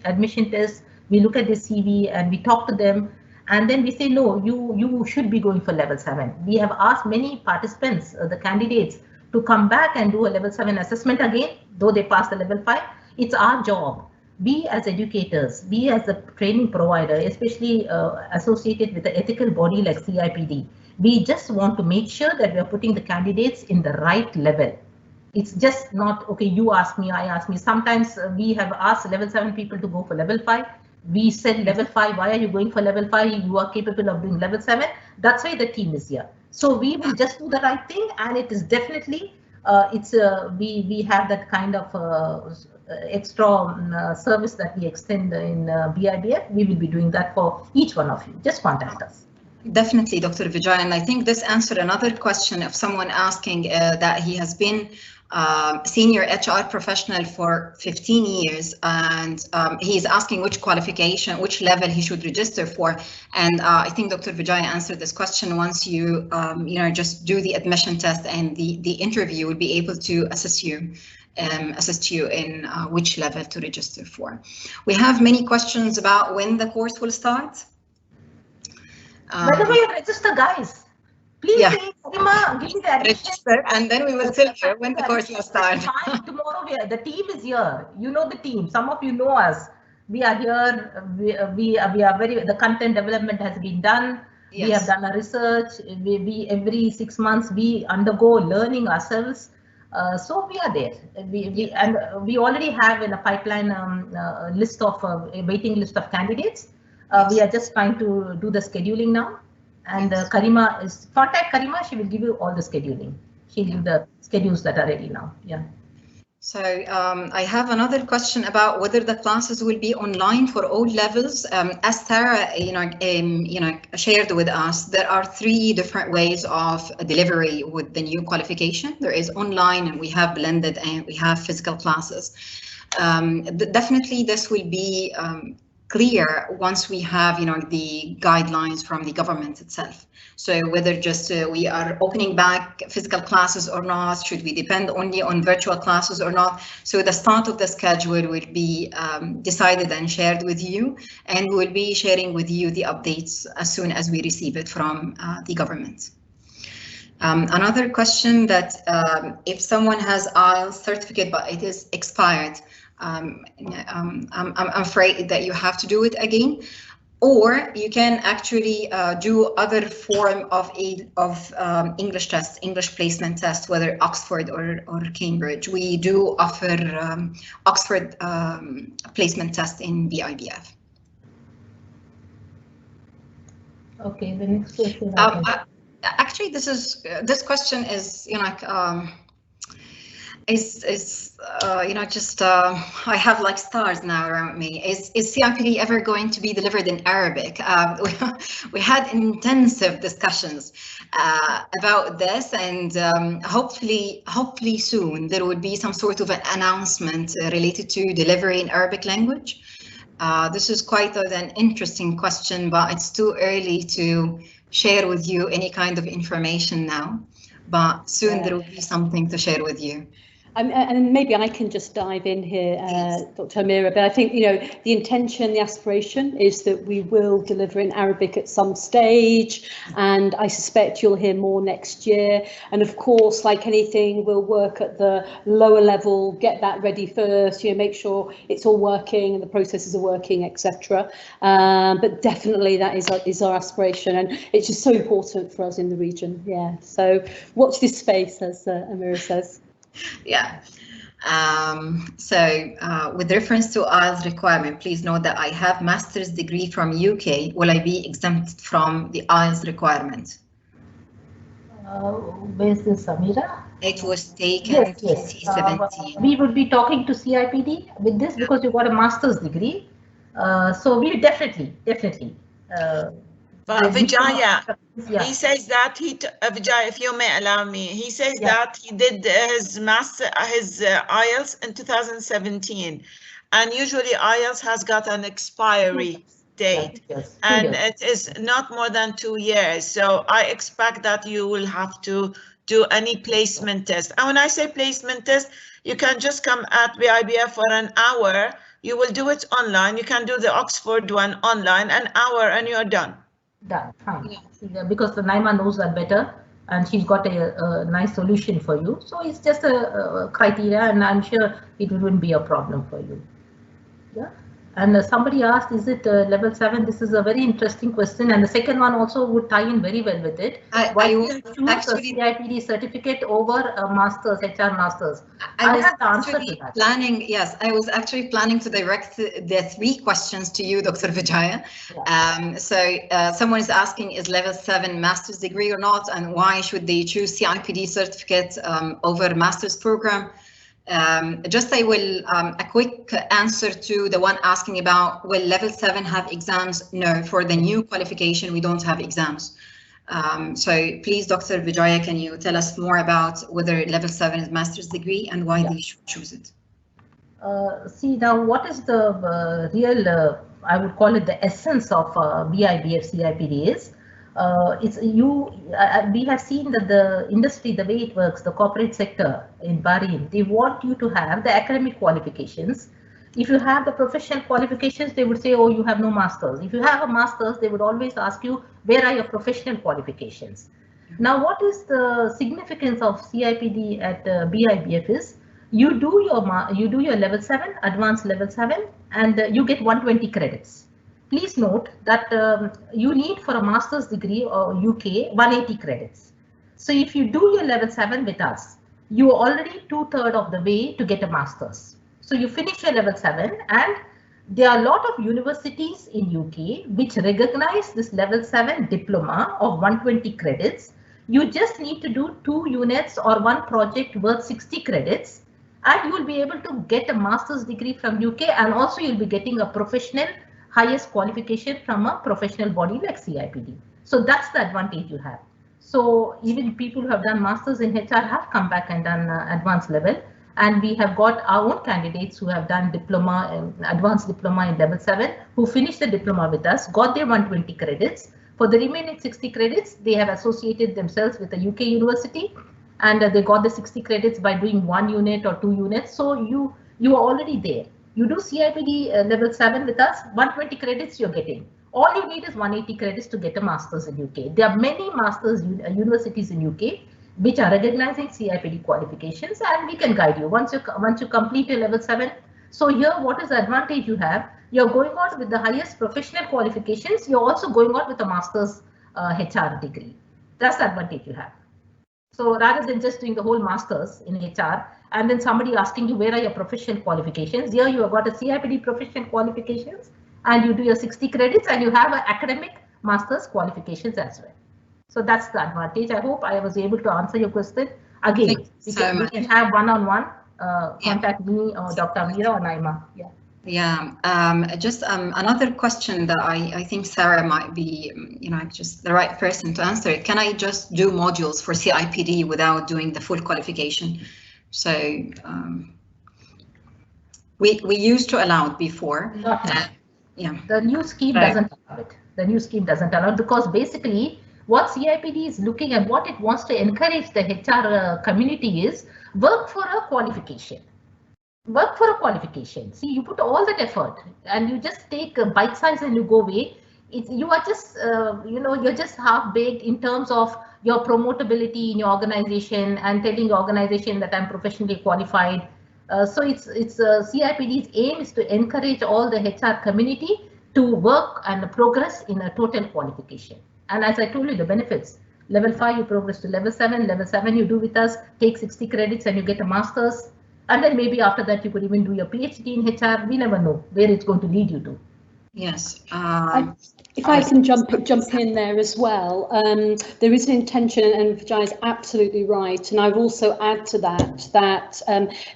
admission test, we look at their CV and we talk to them. And then we say, no, you should be going for level 7. We have asked many participants, the candidates, to come back and do a level 7 assessment again, though they passed the level 5. It's our job. We as educators, we as a training provider, especially associated with the ethical body like CIPD, we just want to make sure that we are putting the candidates in the right level. It's just not, okay, you ask me, I ask me. Sometimes we have asked level 7 people to go for level 5. We said level 5, why are you going for level 5? You are capable of doing level 7. That's why the team is here. So we will just do the right thing, and it is definitely, we have that kind of extra service that we extend in BIBF. We will be doing that for each one of you. Just contact us. Definitely, Dr. Vijay, and I think this answered another question of someone asking that he has been senior HR professional for 15 years, and he's asking which qualification, which level he should register for. And I think Dr. Vijay answered this question. Once you, just do the admission test and the interview will be able to assist you in which level to register for. We have many questions about when the course will start. By the way, register, guys. Please say, Karima, give me the register, and then we will tell you when the course will start. Tomorrow, the team is here. You know the team. Some of you know us. We are here. We are very. The content development has been done. Yes. We have done a research. We every 6 months we undergo learning ourselves. So we are there. We already have in a pipeline list of a waiting list of candidates. We are just trying to do the scheduling now, and Karima is contact Karima. She will give you all the scheduling. She'll give the schedules that are ready now. Yeah. So I have another question about whether the classes will be online for all levels. As Sarah, shared with us, there are 3 different ways of delivery with the new qualification. There is online, and we have blended, and we have physical classes. Definitely, this will be clear once we have, the guidelines from the government itself. So whether just we are opening back physical classes or not, should we depend only on virtual classes or not? So the start of the schedule will be decided and shared with you, and we'll be sharing with you the updates as soon as we receive it from the government. Another question that if someone has IELTS certificate but it is expired, I'm afraid that you have to do it again, or you can actually do other form of English test, English placement test, whether Oxford or Cambridge. We do offer Oxford placement test in BIBF. Okay, the next question. Actually, this question is I have like stars now around me. Is CIPD ever going to be delivered in Arabic? We had intensive discussions about this, and hopefully soon there will be some sort of an announcement related to delivery in Arabic language. This is quite an interesting question, but it's too early to share with you any kind of information now. But soon there will be something to share with you. And maybe I can just dive in here, Dr. Amira, but I think, you know, the intention, the aspiration is that we will deliver in Arabic at some stage, and I suspect you'll hear more next year. And of course, like anything, we'll work at the lower level, get that ready first, you know, make sure it's all working and the processes are working, etc. But definitely that is our aspiration, and it's just so important for us in the region. Yeah, so watch this space, as Amira says. Yeah. With reference to IELTS requirement, please note that I have master's degree from UK. Will I be exempt from the IELTS requirement? Where's this, Amira? It was taken 2017. We would be talking to CIPD with this because you got a master's degree. So we definitely. Vijaya, he says that Vijaya, if you may allow me, he says that he did his IELTS in 2017, and usually IELTS has got an expiry date, and it is not more than 2 years. So I expect that you will have to do any placement test. And when I say placement test, you can just come at BIBF for an hour. You will do it online. You can do the Oxford one online, an hour, and you're done. Done. Fine. Yeah. Because the Naima knows that better, and she's got a nice solution for you. So it's just a criteria, and I'm sure it wouldn't be a problem for you. Yeah. And somebody asked, is it level 7? This is a very interesting question, and the second one also would tie in very well with it. Why you choose actually a CIPD certificate over a master's, HR master's? I was actually planning. Yes, I was actually planning to direct the 3 questions to you, Dr. Vijaya. Yeah. Someone is asking, is level 7 master's degree or not, and why should they choose CIPD certificate over master's program? Just I will a quick answer to the one asking about, will level 7 have exams? No, for the new qualification we don't have exams. So please, Dr. Vijaya, can you tell us more about whether level 7 is master's degree and why they should choose it? See, now what is the real, I would call it the essence of BIBF CIPD is, we have seen that the industry, the way it works, the corporate sector in Bahrain, they want you to have the academic qualifications. If you have the professional qualifications, they would say, oh, you have no masters. If you have a master's, they would always ask you, where are your professional qualifications? Now, what is the significance of CIPD at BIBF is, you do your level 7, advanced level 7, and you get 120 credits. Please note that you need for a master's degree or UK 180 credits. So if you do your level 7 with us, you are already 2/3 of the way to get a master's. So you finish your level 7, and there are a lot of universities in UK which recognize this level 7 diploma of 120 credits. You just need to do 2 units or 1 project worth 60 credits, and you will be able to get a master's degree from UK, and also you'll be getting a professional highest qualification from a professional body like CIPD. So that's the advantage you have. So even people who have done masters in HR have come back and done advanced level, and we have got our own candidates who have done diploma, advanced diploma in level 7, who finished the diploma with us, got their 120 credits. For the remaining 60 credits, they have associated themselves with a UK university, and they got the 60 credits by doing 1 unit or 2 units. So you are already there. You do CIPD level 7 with us, 120 credits you're getting. All you need is 180 credits to get a master's in UK. There are many masters universities in UK which are recognizing CIPD qualifications, and we can guide you once you complete your level 7. So here, what is the advantage you have? You're going out with the highest professional qualifications. You're also going out with a master's HR degree. That's the advantage you have. So rather than just doing the whole master's in HR, and then somebody asking you, where are your professional qualifications? Here you have got a CIPD professional qualifications, and you do your 60 credits, and you have an academic master's qualifications as well. So that's the advantage. I hope I was able to answer your question. Again, we can have one-on-one, contact me or Dr. Amira or Naima. Just another question that I think Sarah might be, just the right person to answer it. Can I just do modules for CIPD without doing the full qualification? So we used to allow it before. The new scheme doesn't allow it. The new scheme doesn't allow it, because basically what CIPD is looking at, what it wants to encourage the HR community is, Work for a qualification. Work for a qualification. See, you put all that effort and you just take a bite size and you go away. You are just, you're just half baked in terms of your promotability in your organization and telling the organization that I'm professionally qualified. So it's CIPD's aim is to encourage all the HR community to work and progress in a total qualification. And as I told you, the benefits. Level 5, you progress to level 7. Level 7, you do with us, take 60 credits and you get a master's. And then maybe after that, you could even do your PhD in HR. We never know where it's going to lead you to. Yes. If I can jump in there as well, there is an intention, and Vijay is absolutely right. And I've also add to that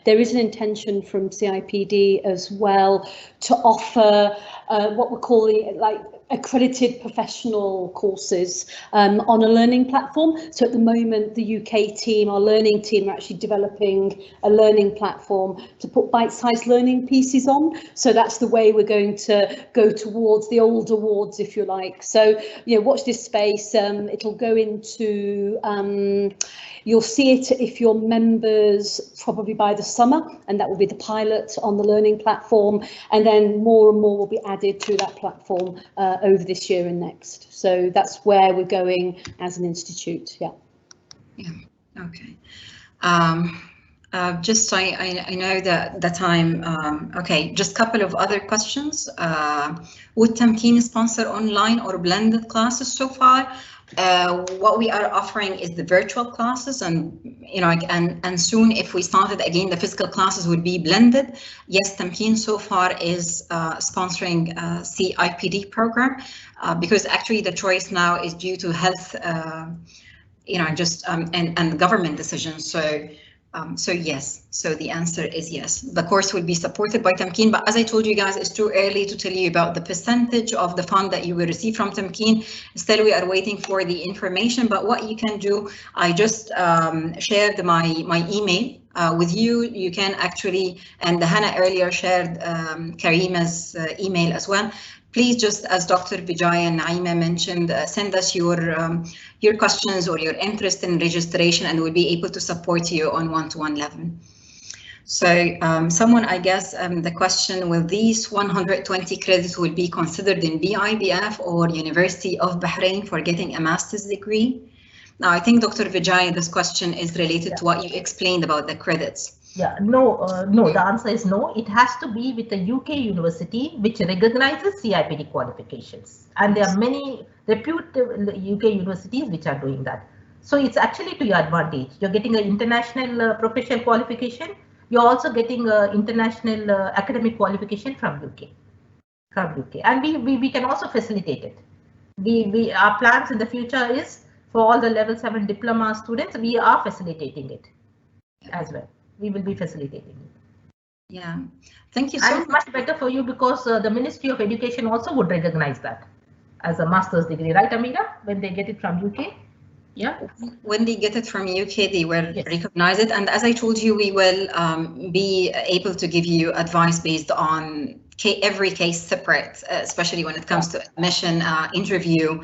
there is an intention from CIPD as well to offer what we're calling like accredited professional courses on a learning platform. So at the moment, the UK team, our learning team, are actually developing a learning platform to put bite-sized learning pieces on. So that's the way we're going to go towards the old awards, if you like. So, watch this space. It'll go into, you'll see it if you're members probably by the summer, and that will be the pilot on the learning platform. And then more and more will be added to that platform over this year and next. So that's where we're going as an institute. Yeah. Okay. Just so I know that the time. Okay, just a couple of other questions. Would Tamkeen sponsor online or blended classes so far? What we are offering is the virtual classes, and and soon, if we started again, the physical classes would be blended. Yes, Tamkeen so far is sponsoring CIPD program because actually the choice now is due to health, and government decisions. So yes, so the answer is yes. The course will be supported by Tamkeen, but as I told you guys, it's too early to tell you about the percentage of the fund that you will receive from Tamkeen. Still, we are waiting for the information, but what you can do, I just shared my email with you. You can actually, and Hannah earlier shared Karima's email as well. Please, just as Dr. Vijay and Naima mentioned, send us your questions or your interest in registration, and we'll be able to support you on one-to-one level. So someone, I guess, the question, will these 120 credits will be considered in BIBF or University of Bahrain for getting a master's degree? Now, I think, Dr. Vijay, this question is related to what you explained about the credits. Yeah, no, the answer is no. It has to be with a UK university which recognizes CIPD qualifications. And there are many reputed UK universities which are doing that. So it's actually to your advantage. You're getting an international professional qualification. You're also getting an international academic qualification from UK. And we can also facilitate it. Our plans in the future is for all the level 7 diploma students, we are facilitating it as well. We will be facilitating it. Yeah, thank you so much. And it's much better for you because the Ministry of Education also would recognize that as a master's degree, right, Amira? When they get it from UK? Yeah. When they get it from UK, they will recognize it. And as I told you, we will be able to give you advice based on every case separate, especially when it comes to admission, interview.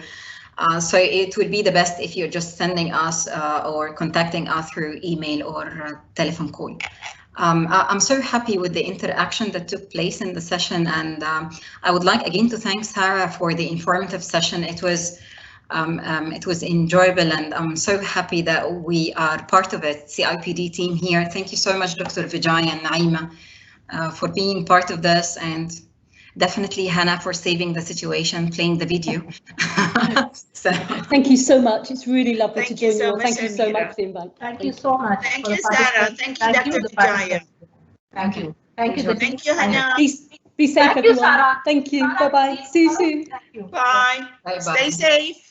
So it would be the best if you're just sending us or contacting us through email or telephone call. I'm so happy with the interaction that took place in the session, and I would like again to thank Sarah for the informative session. It was enjoyable, and I'm so happy that we are part of it, CIPD team here. Thank you so much, Dr. Vijay and Naima, for being part of this, and definitely Hannah for saving the situation, playing the video. So. Thank you so much. It's really lovely to join you all. Thank you so much for the invite. Thank you so much. Thank you, Sarah. Thank you, Dr. Vijay. Thank you. Thank you. Thank you, Hannah. Be safe, Thank everyone. you, Sarah. Thank you. Bye-bye. See you soon. Bye. Stay safe.